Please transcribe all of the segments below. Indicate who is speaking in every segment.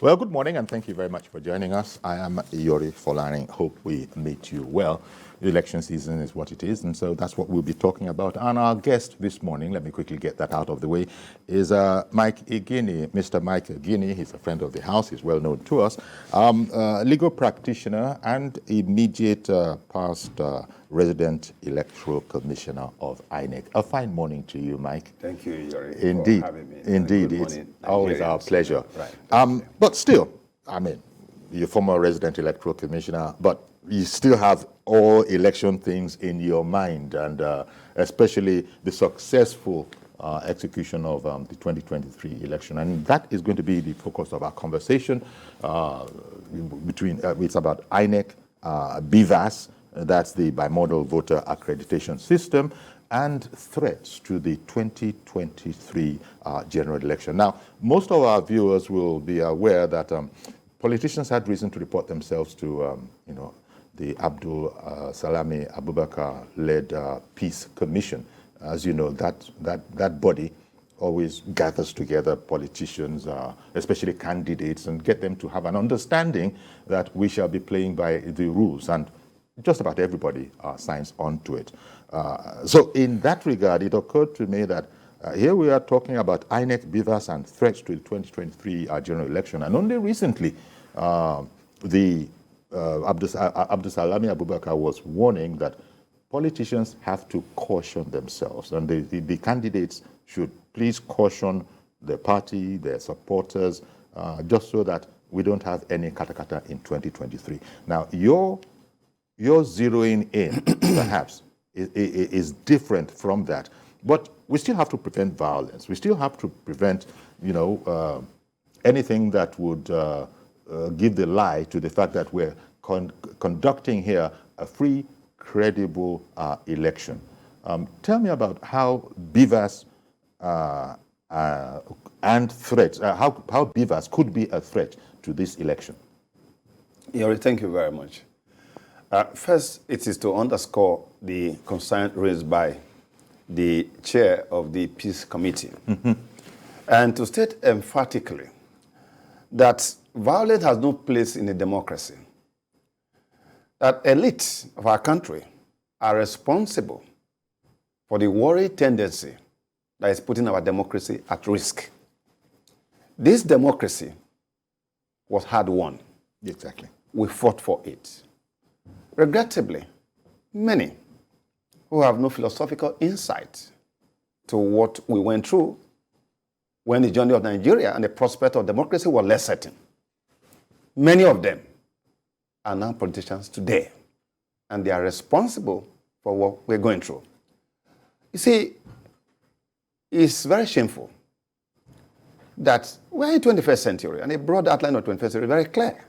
Speaker 1: Well, good morning, and thank you very much for joining us. I am Yori Folani. Hope we meet you well. The election season is what it is, and so that's what we'll be talking about. And our guest this morning, let me quickly get that out of the way, is Mike Igini. Mr. Mike Igini, he's a friend of the House, he's well known to us, legal practitioner and immediate past Resident Electoral Commissioner of INEC. A fine morning to you, Mike.
Speaker 2: Thank you, Yori,
Speaker 1: indeed,
Speaker 2: for having me.
Speaker 1: Indeed, it's always our pleasure.
Speaker 2: Right.
Speaker 1: But still, I mean, you're former Resident Electoral Commissioner, but you still have all election things in your mind, and especially the successful execution of the 2023 election. And that is going to be the focus of our conversation it's about INEC, BVAS, that's the bimodal voter accreditation system, and threats to the 2023 general election. Now, most of our viewers will be aware that politicians had reason to report themselves to, the Abdul Salami Abubakar-led Peace Commission. As you know, that body always gathers together politicians, especially candidates, and get them to have an understanding that we shall be playing by the rules. And just about everybody signs on to it. So in that regard, it occurred to me that here we are talking about INEC, BVAS, and threats to the 2023 general election. And only recently, Abdul Salami Abubakar was warning that politicians have to caution themselves, and the candidates should please caution their party, their supporters, just so that we don't have any kata-kata in 2023. Now, your zeroing in, perhaps, is different from that. But we still have to prevent violence. We still have to prevent, anything that would give the lie to the fact that we're conducting here a free, credible election. Tell me about how BVAS and threats, how BVAS could be a threat to this election.
Speaker 2: Yori, thank you very much. First, it is to underscore the concern raised by the chair of the Peace Committee, and to state emphatically that violence has no place in a democracy, that elites of our country are responsible for the worried tendency that is putting our democracy at risk. This democracy was hard won.
Speaker 1: Exactly.
Speaker 2: We fought for it. Regrettably, many who have no philosophical insight to what we went through when the journey of Nigeria and the prospect of democracy were less certain. Many of them are now politicians today, and they are responsible for what we're going through. You see, it's very shameful that we're in the 21st century, and a broad outline of the 21st century is very clear.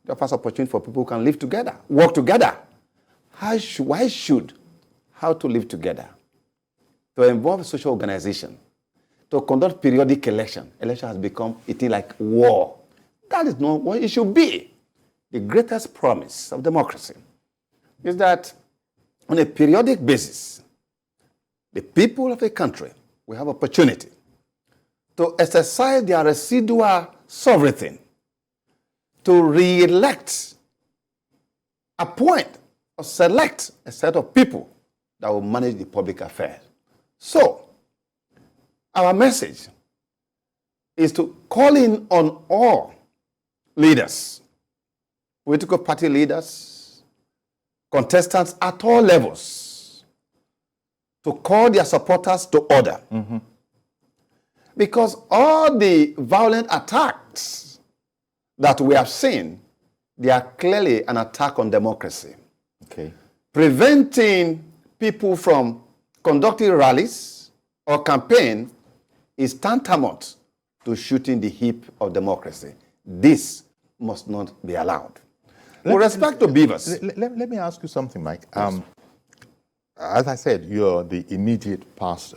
Speaker 2: The first opportunity for people who can live together, work together. How to live together, to involve social organization, to conduct periodic election. Election has become a thing like war. That is not what it should be. The greatest promise of democracy is that on a periodic basis, the people of a country will have opportunity to exercise their residual sovereignty, to re-elect, appoint, or select a set of people that will manage the public affairs. So, our message is to call in on all leaders, political party leaders, contestants at all levels, to call their supporters to order. Because all the violent attacks that we have seen, they are clearly an attack on democracy.
Speaker 1: Okay.
Speaker 2: Preventing people from conducting rallies or campaign is tantamount to shooting the hip of democracy. This must not be allowed. With respect to BVAS.
Speaker 1: Let me ask you something, Mike. Yes. As I said, you're an immediate past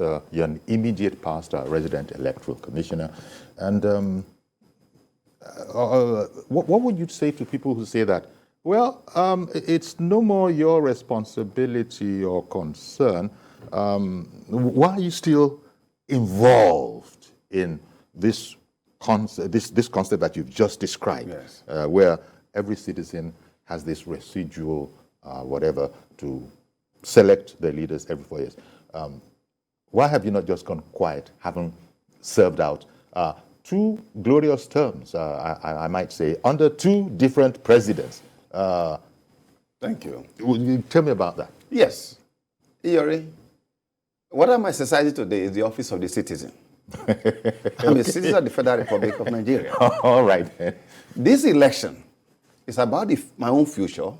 Speaker 1: Resident Electoral Commissioner. And what would you say to people who say that, well, it's no more your responsibility or concern. Why are you still involved in this this concept that you've just described,
Speaker 2: Yes.
Speaker 1: where every citizen has this residual whatever to select their leaders every 4 years. Why have you not just gone quiet, having served out 2 glorious terms, I might say, under 2 different presidents?
Speaker 2: Thank you.
Speaker 1: Will you tell me about that?
Speaker 2: Yes. Iyori, what am I society today is the office of the citizen. I'm a citizen of the Federal Republic of Nigeria.
Speaker 1: All right.
Speaker 2: This election is about my own future,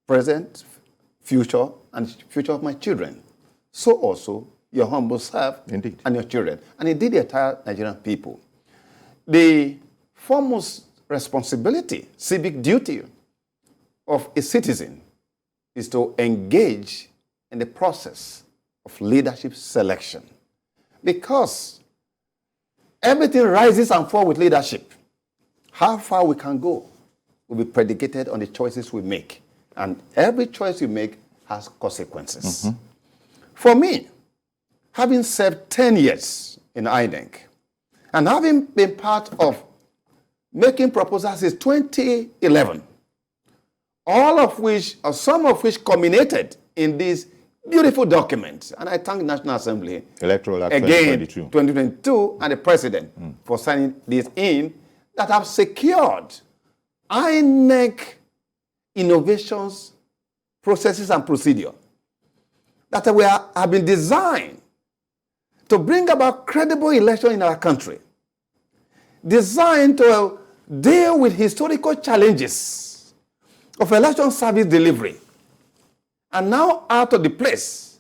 Speaker 2: present, future, and future of my children. So also your humble self
Speaker 1: Indeed.
Speaker 2: and your children, and indeed the entire Nigerian people. The foremost responsibility, civic duty of a citizen is to engage in the process of leadership selection. Because everything rises and falls with leadership. How far we can go will be predicated on the choices we make. And every choice you make has consequences. For me, having served 10 years in INEC and having been part of making proposals since 2011, all of which, or some of which culminated in these beautiful documents. And I thank the National Assembly
Speaker 1: Electoral Act
Speaker 2: again,
Speaker 1: 2022,
Speaker 2: and the President for signing this in, that have secured INEC innovations, processes, and procedure that have been designed to bring about credible election in our country, designed to deal with historical challenges of election service delivery. And now out of the place,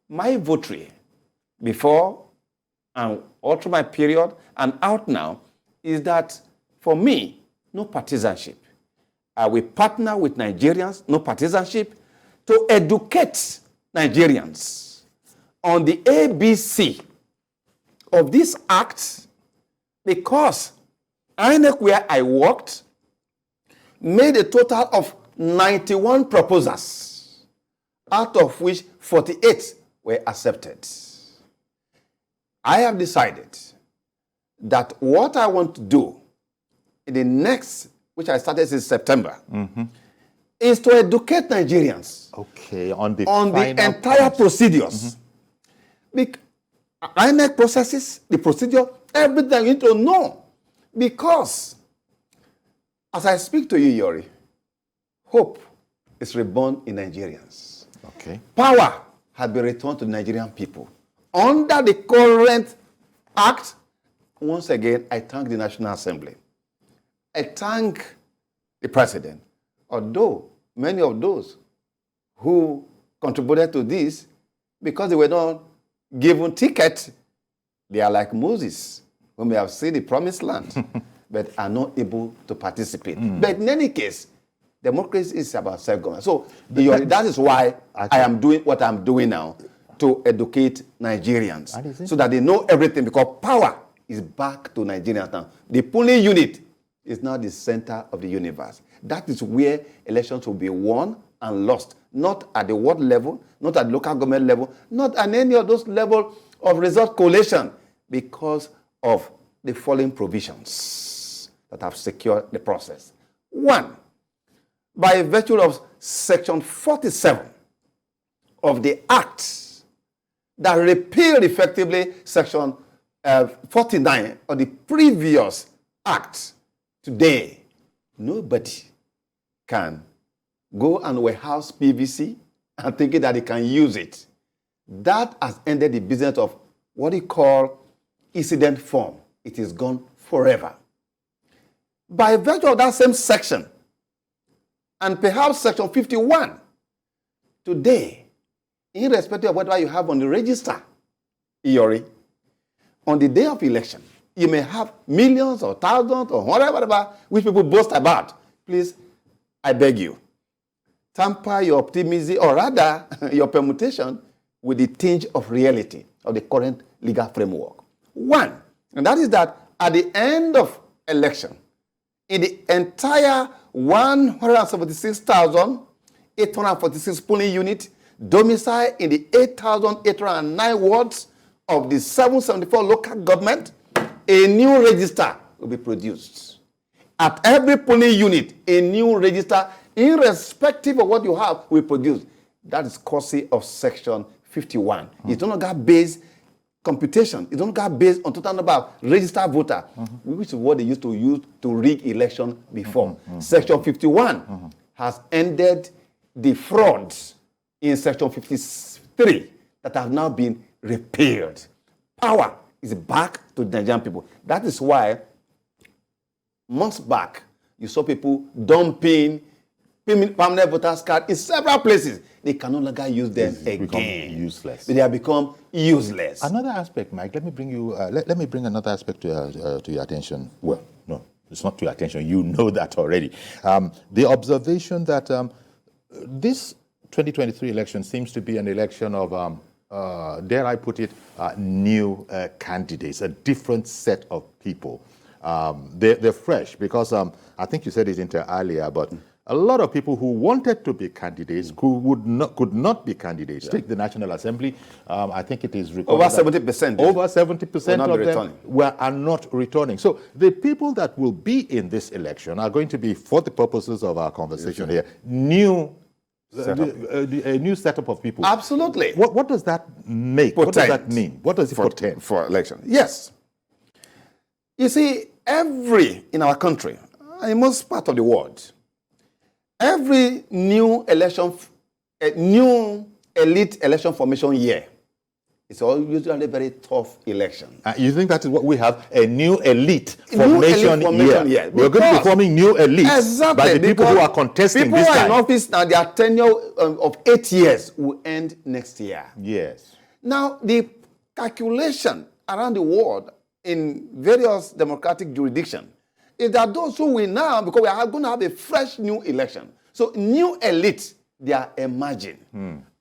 Speaker 2: my votary before and all through my period and out now is that for me, no partisanship. I will partner with Nigerians, no partisanship, to educate Nigerians on the ABC of this act, because INEC, where I worked, made a total of 91 proposals, out of which 48 were accepted. I have decided that what I want to do in the next, which I started since September, is to educate Nigerians
Speaker 1: on the
Speaker 2: entire procedures. INEC processes, the procedure, everything you need to know. Because, as I speak to you, Yori, hope is reborn in Nigerians. Power has been returned to the Nigerian people. Under the current act, once again, I thank the National Assembly. I thank the President. Although many of those who contributed to this, because they were not given ticket, they are like Moses, who may have seen the promised land, but are not able to participate. But in any case, democracy is about self-government. So that is why I am doing what I'm doing now, to educate Nigerians, so that they know everything, because power is back to Nigerians now. The polling unit is now the center of the universe. That is where elections will be won and lost, not at the ward level, not at the local government level, not at any of those levels of result collation, because of the following provisions that have secured the process. One, by virtue of Section 47 of the Act that repealed effectively Section 49 of the previous Act, today, nobody can go and warehouse PVC and thinking that they can use it. That has ended the business of what you call incident form. It is gone forever. By virtue of that same section, and perhaps Section 51, today, irrespective of whether you have on the register, Iyori, on the day of election, you may have millions or thousands or whatever which people boast about. Please, I beg you, tamper your optimism, or rather your permutation, with the tinge of reality of the current legal framework. One, and that is that at the end of election, in the entire 176,846 polling units, domiciled in the 8,809 wards of the 774 local government, a new register will be produced. At every polling unit, a new register, irrespective of what you have, will be produced. That is courtesy of Section 51. It's no longer based computation. It's no longer based on total number of registered voters, which is what they used to use to rig election before. Section 51 has ended the frauds in Section 53 that have now been repealed. Power is back to the Nigerian people. That is why months back, you saw people dumping permanent voters card in several places. They can no longer use them again.
Speaker 1: Useless.
Speaker 2: They have become useless.
Speaker 1: Another aspect, Mike. Let me bring you. Let me bring another aspect to your attention. Well, no, it's not to your attention. You know that already. The observation that this 2023 election seems to be an election of, dare I put it, new candidates, a different set of people. They're fresh because I think you said it inter earlier, but a lot of people who wanted to be candidates could not be candidates. Take the National Assembly. I think it is
Speaker 2: over 70%.
Speaker 1: Over 70% of them are not returning. So the people that will be in this election are going to be, for the purposes of our conversation here, a new setup of people.
Speaker 2: Absolutely.
Speaker 1: What does that make? What does that mean? What does it portend
Speaker 2: for election? Yes. You see, in our country, in most part of the world, every new election, new elite election formation year, it's usually a very tough election.
Speaker 1: You think that is what we have, a new elite formation year? We're going to be forming new elites by the people who are contesting this time.
Speaker 2: People who are in office now, their tenure of 8 years will end next year.
Speaker 1: Yes.
Speaker 2: Now, the calculation around the world in various democratic jurisdictions is that those who will now, because we are going to have a fresh new election. So new elites, they are emerging.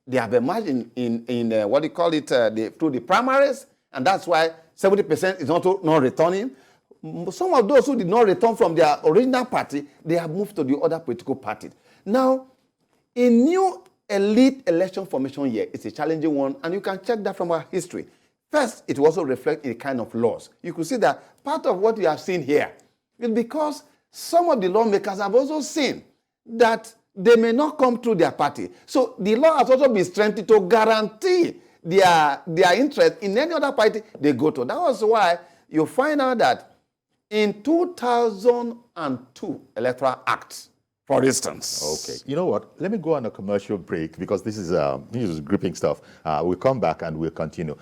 Speaker 2: They have emerged in what do you call it, through the primaries, and that's why 70% is not returning. Some of those who did not return from their original party, they have moved to the other political parties. Now, a new elite election formation year is a challenging one, and you can check that from our history. First, it will also reflect a kind of laws. You could see that part of what we have seen here is because some of the lawmakers have also seen that they may not come through their party. So the law has also been strengthened to guarantee their interest in any other party they go to. That was why you find out that in 2002 Electoral Act, for instance.
Speaker 1: Okay. You know what? Let me go on a commercial break because this is gripping stuff. We'll come back and we'll continue.